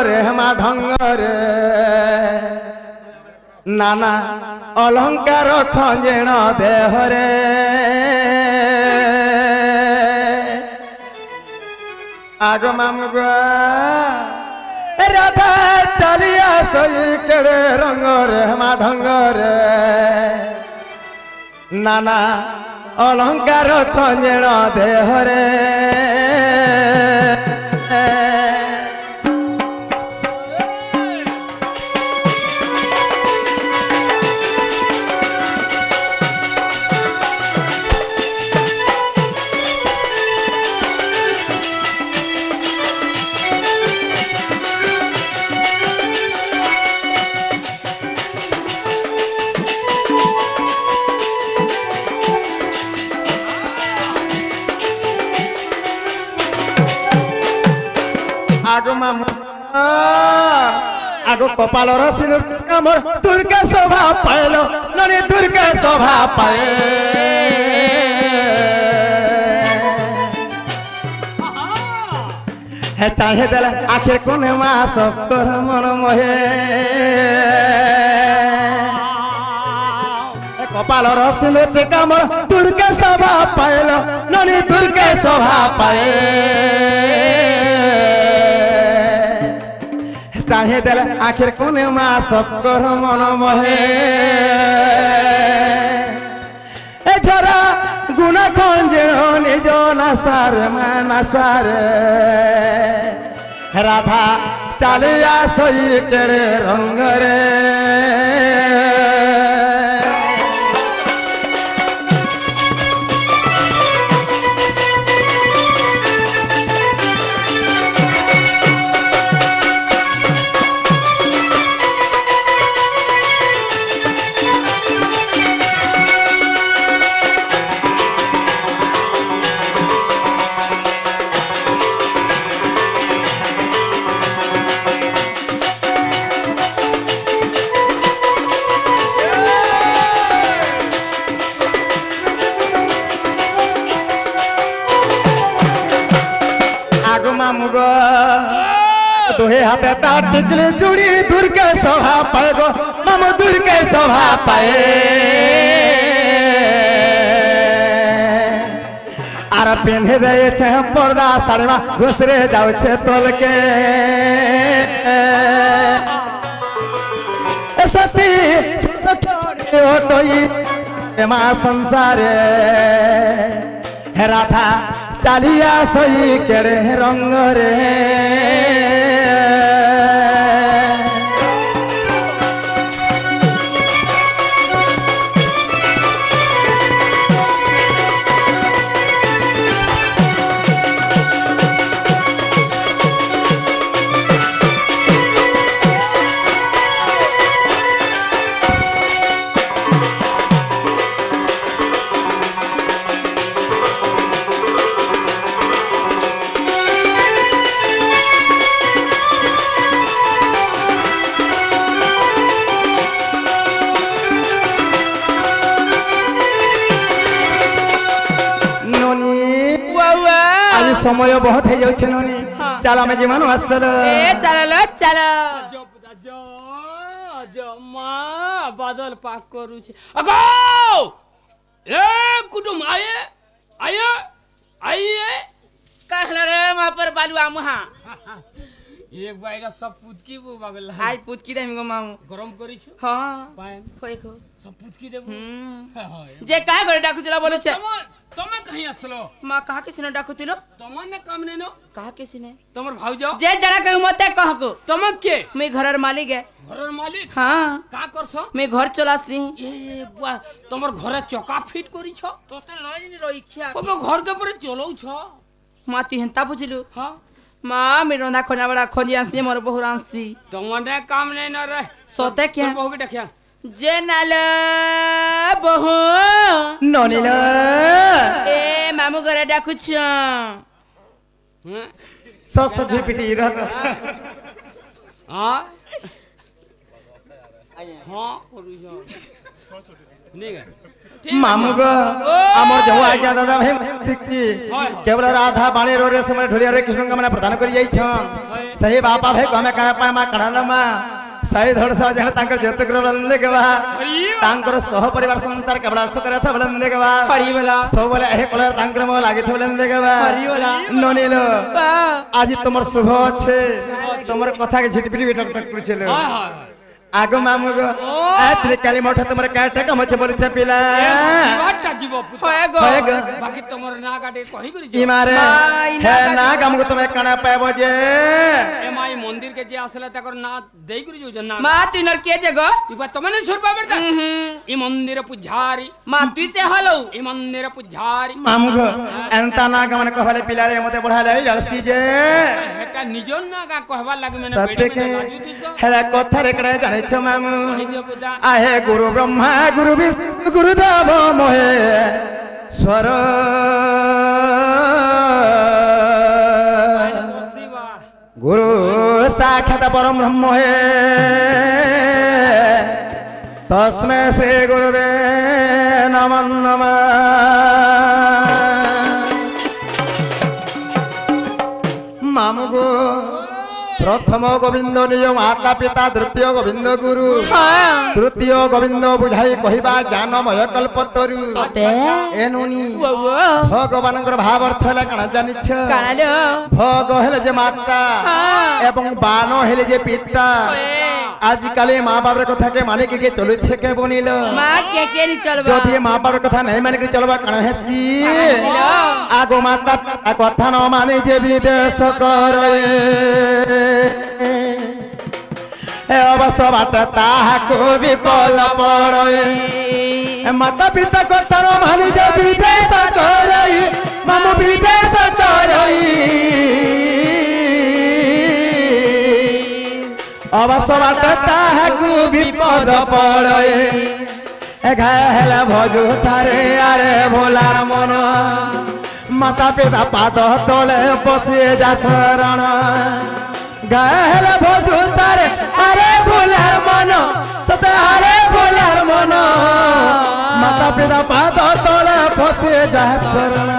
हेमा ढंगरे नाना अलंकार खंजेण देहरे आग मामुगा राधा चलिया सही केड़े रंगरे हेमा ढंगरे नाना अलंकार खंजेण देहरे आगो कपालर सिंदूर कामर दुर्गा शोभा पाइलो ननी दुर्गा शोभा पाए हे चाहे देला आखिर कोने मास कर मन मोहे कपालर सिंदूर कामर दुर्गा शोभा पाइलो ननी दुर्गा शोभा पाए चाहे दिल आखिर कोने माँ सब कर मन मोहे झरा गुना खंजे निज नसार नसार राधा चालिया सही केड़े रंगरे तुहे हाथे टिकली जुड़ी दुर्गे शोभा पाए गो मामू दुर्गे शोभा पाए आर पिंधे दे छे पर्दा साड़ी में घुसरे जाऊ छे तोल के सती छोड़ी माँ संसारे राधा चालिया सही केड़े रंग रे समय बहुत है जाउ छननी चलो मैं जीवन असल ए चलो चलो जो मां बादल पाक करू छे अगो ए कुटुम आए आए आइए कहले रे मां पर बालुआ मुहा एक बाइरा सब पुतकी बो बागल हाय पुतकी दे मिगो मामू गरम करी छु हां पान खोइखो सब पुतकी देबो जे काय करे डाकुतिला बोलो छे तमे कहीं असलो मां कहा के सिने डाकुतिलो तमने काम ने नो कहा के सिने तमर भाउजो जे जरा कहू मते कहको तमे के मैं घरर मालिक है घरर मालिक हां का करछो मैं घर चलासी ए बुआ तमर घरे चका फिट करी छ तोते लई नि रइखिया ओबे घर के परे चलौ छ मां ती हंता बुझलु हां मां मे रंदा खोजा बड़ा खोजियासी मोर बहुरांसी तमने काम ने न रे सोते क्या बहु के देखिया जे नाल बहु ननिल ए मामू घरे डाकु छ सस झिपिटी रह हां हां करू जा नेगा मामू गो आमर जहो आज्ञा दादा भाई सिक्की केवल राधा बाणी रे समय ढोलिया रे कृष्ण का मने प्रदान करि जाई छ सही बापा भाई कमे कणा पाए मा कणा मा सही धड़ सा जने तांकर जतक रलंदे के बा तांकर सह परिवार संसार केवड़ा सो करे था बलंदे के बा हरी बोला सो बोले एहे कलर तांकर म लागे थ बलंदे के बा हरी बोला ननिलो बा आज तुमर शुभ छे तुमर कथा के झिटपिटी टक टक करछले हाय हाय आगो मामू गो आत्रे काली मोठ तुमर काटे कम छ बोलछ पिला बाटा जीव पुत होए गो होए गो बाकी तमर ना काटे कहि करी ई मारे हे ना गमगो तुमे कणा पाबो जे एमाई मंदिर के जे आसला तकर ना देई करी जो जना मा तू नर के जगो इबा तमने सुरबा बेटा ई मंदिर पुजारी मा तू से हलो ई मंदिर पुजारी मामू गो एंता ना गमन कहले पिला रे मते बढ़ा ले जलसी जे हेटा निजन ना का कहबा लागे मैंने सत्य बेड़ी के में लाजू दिसो हेला कथा रे करे जाने छ मामू कहि दियो पुता आहे गुरु ब्रह्मा गुरु विष्णु गुरुदेव मोहे स्वर शिवा गुरु साक्षात परम ब्रह्म हे तस्मै श्री गुरुवे नमः नमः मामू गो प्रथम गोविंद निज माता पिता द्वितीय गोविंद गुरु हां तृतीय गोविंद बुझाई कहवा ज्ञानमय कल्पतरु सते एनुनी वो वो भगवानଙ୍କର ଭାବ ଅର୍ଥ ହେଲା କାଣା ଜାଣିଛ କାଣାलो ଭଗ ହେଲେ ଯେ ମାତା ଏବଂ ବାନ ହେଲେ ଯେ ପିତା ଆଜିକାଲି ମା ବାପର କଥା କେ ମାନିକି କେ ଚଲୁଛେ କେ ବନିଲ मा के नी चलबा ଯଦି ମା ବାପର କଥା ନାହିଁ ମାନିକି ଚଲବା କାଣା ହେସି ଆଗ ମାତା ପିତା କଥା ନ ମାନି ଯେ ବିଦେଶ କରେ ଏ ଅବଶ୍ୟ ବାଟ ତାହାକୁ ବିପଦ ପଡ଼େ माता पिता को तारो मानी जे विदेश करई मामू विदेश करई अवश्य बाट ताहाकु विपद पड़े घायल भजु तारे आरे भोलार मन माता पिता पाद तले बसे जा शरण घायल भजु तारे आरे भोलार मन सते आरे भोलार मन माता पिता पाद तले बसे जा शरण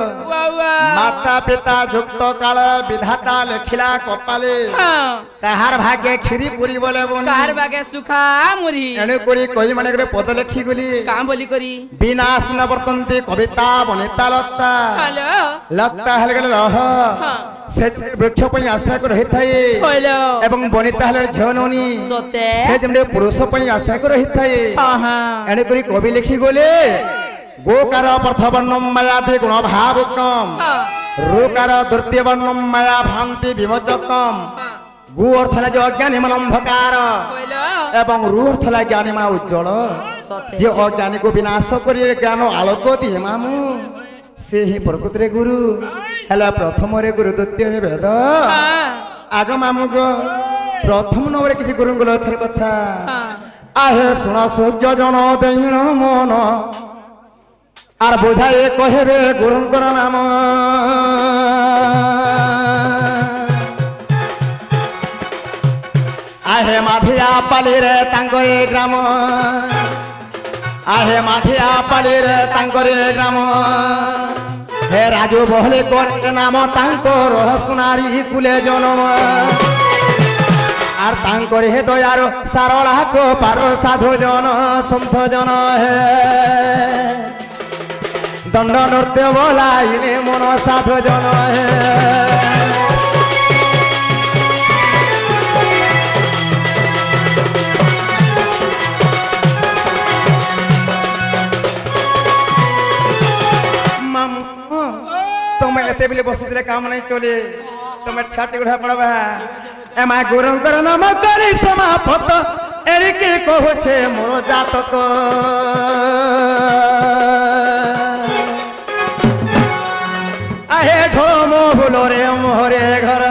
माता पिता जुक्त काल विधाता लिखिला कपाले कहार भाग्य खीरी पूरी बोले कार बागे सुखा मुरी एने कोरी कोई माने करे पद लिखी गली काम बोली करी विनाश न वर्तन्ते कविता बनेता लता हेलो लता हेल गले रह से वृक्ष पई आश्रय को रही थाई हेलो एवं बनिता हेल झनोनी सते से जमले पुरुष पई आश्रय को रही थाई हां एने कोरी कवि लिखी गले गोकार प्रथवर्णम मायादि गुण भाव कम रोकार द्वितीय वर्णम माया भ्रांति विमोचकम गु अर्थ ला जो अज्ञानी मन अंधकार एवं रू अर्थ ला ज्ञानी मा उज्जवल जे अज्ञानी को विनाश करी ज्ञान आलोक दिए मामू से ही प्रकृति रे गुरु हला प्रथम रे गुरु द्वितीय वेद आग मामू को प्रथम नंबर किसी गुरु गुलो थर कथा आहे सुना सूर्य जन दैण मन आर बुझाए कहबे गुरुंकर नाम आहे माधिया पाली रे तांको ए ग्राम आहे माधिया पाली रे तांको रे ग्राम हे राजू बहले कोट नाम तांको रह सुनारी कुले जनम आर तांको रे दयारो सारला को पार साधु जन संत जन हे दंड नृत्य बोलाइले मन साधु जन तुम्हें एते बेले बसुले काम नहीं चले तुम्हें छाटी गुढ़ा पड़बा एमा गुरुंकर नाम करी समापत एरिके कहछे मोर जातक মহুলরে মোহরে ঘর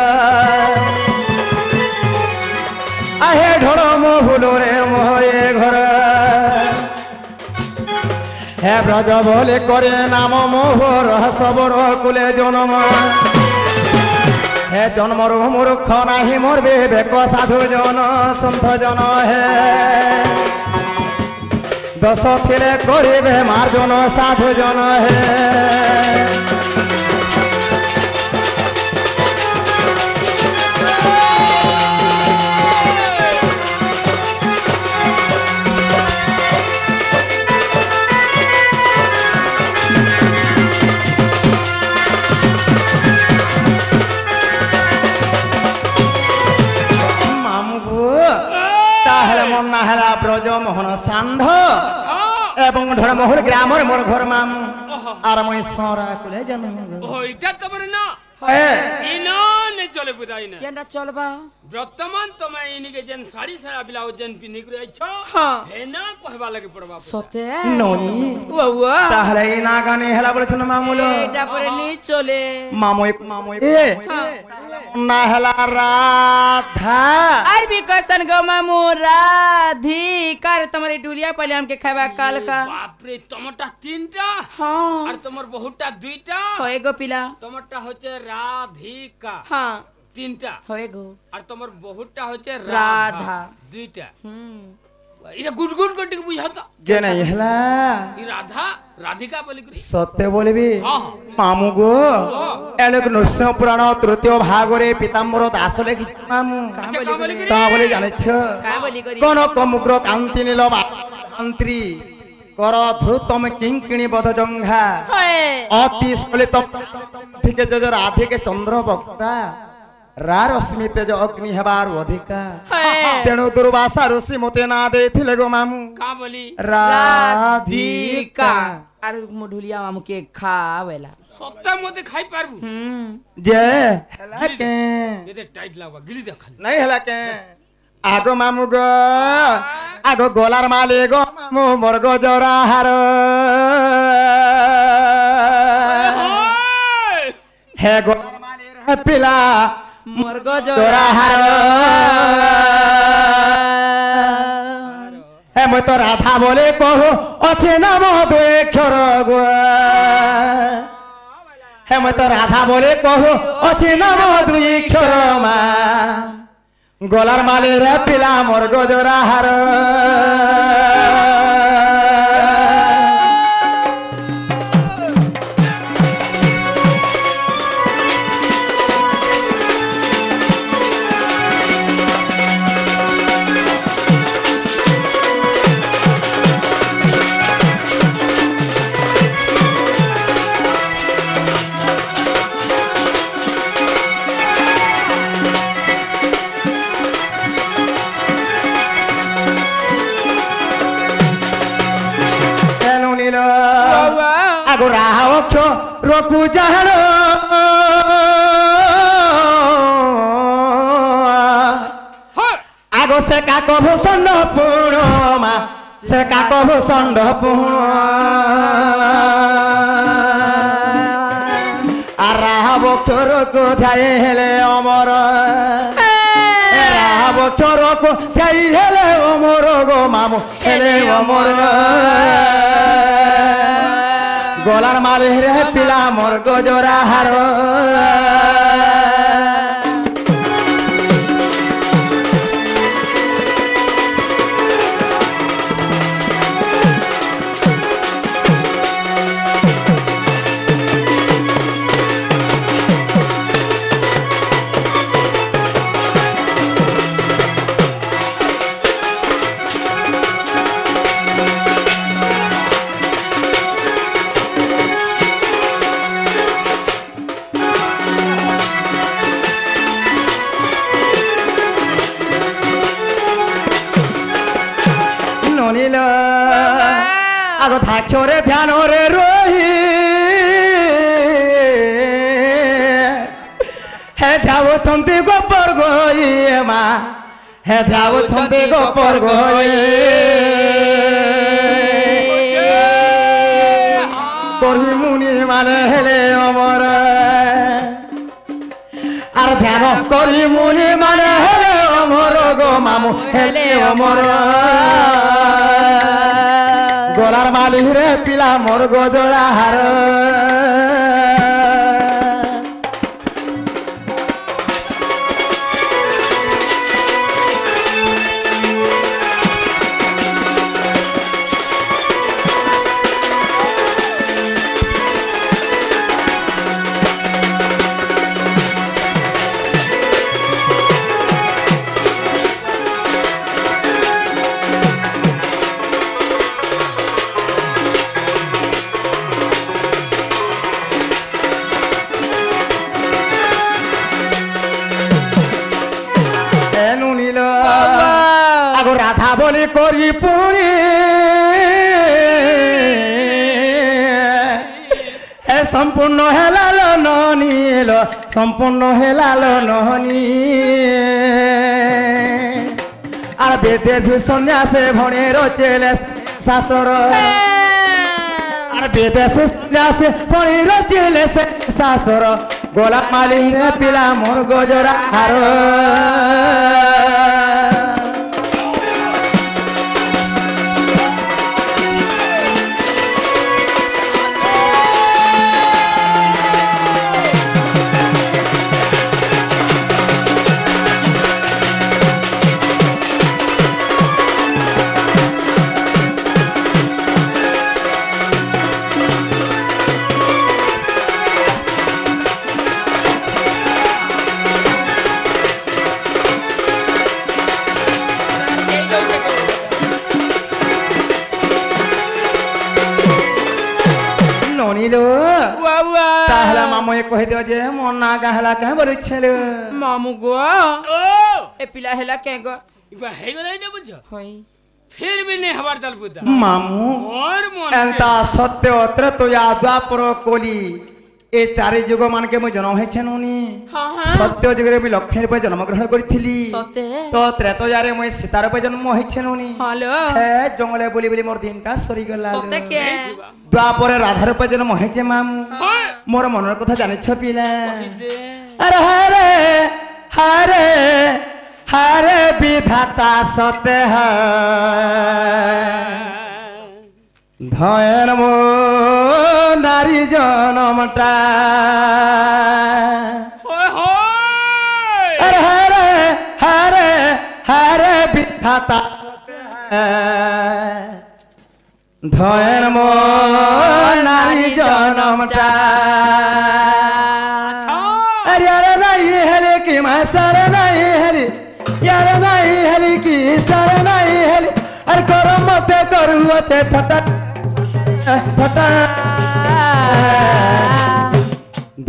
আহে ঢোল মহুলরে মোহরে ঘর হে ব্রজ বলে করে নাম মোহর সবর কুলে জনম হে জন্মর মূর্খ নাহি মরবে বেক সাধু জন সন্থ জন হে দশ থিলে করিবে মার্জন সাধু জন হে ব্রজ মোহন সান্ଧ এবং ধর্মহুর গ্রামর মোর ঘর মামু আর মই সরা কুলে জন্ম ওইটা তোমার না ইনা নে চলে বুঝাই না কেনটা চলবা বর্তমান তোমায় ইনিকে যেন শাড়ি সারা ব্লাউজ যেন পিনি করে আইছো হে না কহবা লাগে পড়বা সতে ননি ওয়া তাহলে এই না গানে হেলা বলেছেন মামুলো এটা পরে নি চলে মামু এ না হেলা রাধা আর भी कसन गो मामू राधिकार तुम्हारी डुलिया पहले हमके खावा काल का বাপ রে তোমারটা তিনটা हाँ আর তোমার বহুটা দুইটা होए गो पिला তোমারটা হচ্ছে রাধিকা हाँ তিনটা होए गो আর তোমার বহুটা হচ্ছে রাধা দুইটা এটা গুড গুড করতে বুঝাতা যে নাই হেলা ই রাধা রাধিকা বলি করি সত্য বলবি হ্যাঁ মামু গো এলোক নৃসিংহ পুরাণ তৃতীয় ভাগরে পিতাম্বর দাস লেখিছে মামু আচ্ছা কা বলি করি তা বলে জানেছ का बोली करी কনক মুগ্র কান্তি নীল কান্ত্রী কর ধ্রুতম কিঙ্কিণী বধ জঙ্ঘা होए অতি স্খলিত থেকে যজ রাধিকে চন্দ্র বক্তা রারশ্মি তেজ অগ্নি হেবার অধিকা होए তেণু দুর্বাসা ঋষি মতে না দেইଥିଲେ গো মামু কা বলি রাধিকা আর মুঢুলিয়া মামু के खावेला সত্তার মধ্যে খাই পারবো যে হেলাকে এতে টাইট লাগবা গিলি দেখ খালি নাই হেলাকে আগো মামু গো আগো গোলার মালি গো মামু মর্গ জরা হার হে গোলার মালির পিলা मुर्ग জরা হার হে মই তো রাধা বলে কহু আছে নাম দুই অক্ষর গো হে মই তো রাধা বলে কহু আছে নাম দুই অক্ষর মা গলার মালির পিলা মোর গজরা হার আগো রাহছ রকু জাহান আগো সে কাক ভূষণ্ড পূর্ণমা সে কাক ভূষণ্ড পূর্ণ আর রাহব চোরকু ধ্যাই হেলে অমর রাহব চোরকু ধ্যাই হেলে অমর গো মামু হেলে অমর গলার মালির পিলা মোর গজরা হার ননিল আগ থাকছরে ধ্যান রে রহি হে ধ্যাউছন্তি গোপর গই মা হে ধ্যাউছন্তি গোপর গই করহি মুনি মানে হেলে অমর ধ্যান করি মুনি মানে হেলে অমর গো মামু হেলে অমর গলার মালি রে পিলা মোর গজরা হার রাধা বলি করি পুরি এ সম্পূর্ণ হেলাল নীল সম্পূর্ণ হেলাল নহনি আর বেদেশি সন্ন্যাসে ভণের চেলে শাস্ত্র আর বেদেশি সন্ন্যাসে ভণের চেলে শাস্ত্র গোলাপ মালি পিলা মোর গজরা হার তাহলে মামু কহি দিও যে মন না গাহলা কে বলছিল মামু গো ओ এ পিলা হেলা কে গো इबा हे गलाई ना बुझो হই फिर भी नहीं हमार दल बुद्धा মামু और मन এন্তা সত্য অত্র তো দ্বাপর কলি এ চারি যুগ মানকে মই জন্ম হয়েছেন উনি হ্যাঁ হ্যাঁ সত্য যুগরে মই লক্ষ্মী রূপে জন্মগ্রহণ করেছিলি সতে তো ত্রেতয়ারে মই সীতা রূপে জন্ম হয়েছেন উনি হ্যালো হে জঙ্গলে বলি বলি মোর দিনটা সরি গলা সতে কে দ্বাপরে রাধা রূপে জন্ম হয়েছে মামু हां মোর মনের কথা জানিছ পিলা दे আরে হারে হারে হারে বিধাতা সতে ধয়ের মো নারী জনমটা ओए होय আরে হারে হারে হারে বিধাতা ধয়ের মো নারী জনমটা अरे यार नहीं हेली की मैं सारे नहीं हेली यार नहीं हेली की सारे नहीं हेली अरे करो मत करू अचे थटा थटा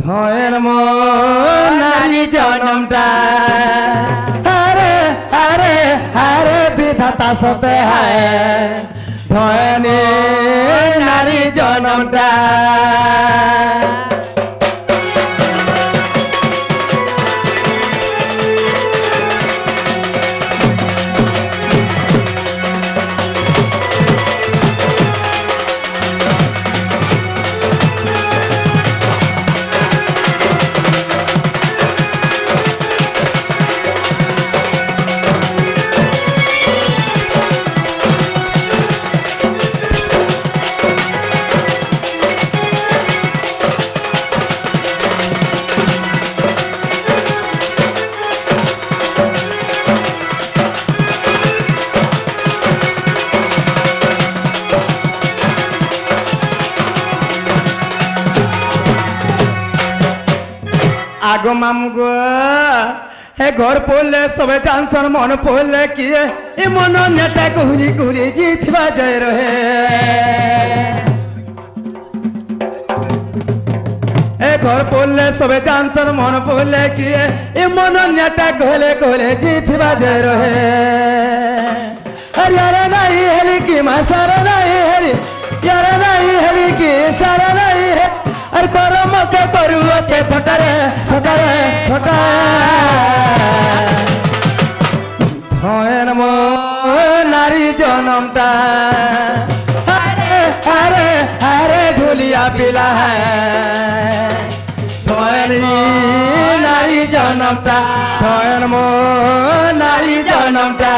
धोएर मो नारी जन्मटा अरे अरे अरे विधाता सते है धोएनी नारी जन्मटा আগো মামু গো হে ঘর পড়লে সবে জানসন মন পড়লে কি এ মন নেটা কুহুরি কুহুরি জিথবা যায় রহে এ ঘর পড়লে সবে জানসন মন পড়লে কি এ মন নেটা গলে গলে জিথবা যায় রহে अरे यार नहीं हेली की मसारा नहीं हेली यार नहीं हेली की सारा नहीं है अरे करो मत करू अच्छे फटरे फटरे फटा होएन मो नारी जन्मटा अरे अरे अरे ढोलिया पिला है होएन नारी জনমটা ধন মো নাই জনমটা